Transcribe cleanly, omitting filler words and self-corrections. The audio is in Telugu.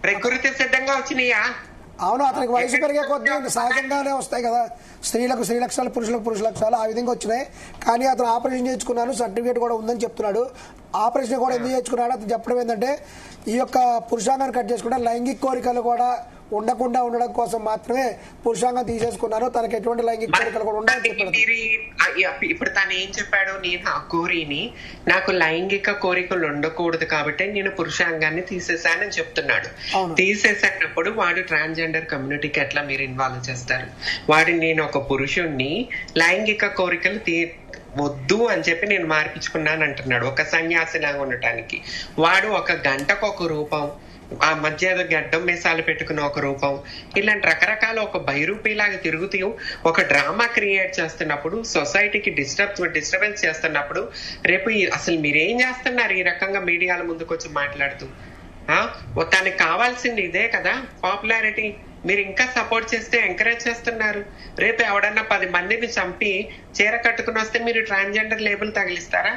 ప్రకృతి సిద్ధంగా వచ్చినాయా? అవును, అతనికి వయసు పెరిగే కొద్దీ సహజంగానే వస్తాయి కదా, స్త్రీలకు స్త్రీ లక్షణాలు, పురుషులకు పురుష లక్షణాలు ఆ విధంగా వచ్చినాయి. కానీ అతను ఆపరేషన్ చేయించుకున్నాను, సర్టిఫికేట్ కూడా ఉందని చెప్తున్నాడు. ఆపరేషన్ కూడా ఎందుకు చేయించుకున్నాడు అతను చెప్పడం ఏంటంటే, ఈ యొక్క పురుషాంగాన్ని కట్ చేసుకుంటే లైంగిక కోరికలు కూడా ఉండకుండా ఉండడం కోసం మాత్రమే పురుషాంగం తీసేసుకున్నారు, తనకి ఎటువంటి లైంగిక కోరికలు కూడా ఉండని చెప్పాడు. ఇప్పుడు తను ఏం చెప్పాడు, నేను ఆ కోరిని నాకు లైంగిక కోరికలు ఉండకూడదు కాబట్టి నేను పురుషాంగాన్ని తీసేసానని చెప్తున్నాడు. తీసేసినప్పుడు వాడు ట్రాన్స్జెండర్ కమ్యూనిటీకి ఎట్లా మీరు ఇన్వాల్వ్ చేస్తారు? వాడు నేను ఒక పురుషుణ్ణి లైంగిక కోరికలు వద్దు అని చెప్పి నేను మార్పించుకున్నాను అంటున్నాడు, ఒక సన్యాసిలాగా ఉండటానికి. వాడు ఒక గంటకు ఒక రూపం, ఆ మధ్య గడ్డం మీసాలు పెట్టుకున్న ఒక రూపం, ఇలాంటి రకరకాల ఒక బైరూపీలాగా తిరుగుతూ ఒక డ్రామా క్రియేట్ చేస్తున్నప్పుడు, సొసైటీకి డిస్టర్బెన్స్ చేస్తున్నప్పుడు, రేపు అసలు మీరేం చేస్తున్నారు ఈ రకంగా మీడియాల ముందుకు వచ్చి మాట్లాడుతూ? తనకి కావాల్సింది ఇదే కదా, పాపులారిటీ. మీరు ఇంకా సపోర్ట్ చేస్తే ఎంకరేజ్ చేస్తున్నారు. రేపు ఎవడన్నా 10 మందిని చంపి చీర కట్టుకుని వస్తే మీరు ట్రాన్స్జెండర్ లేబుల్ తగిలిస్తారా?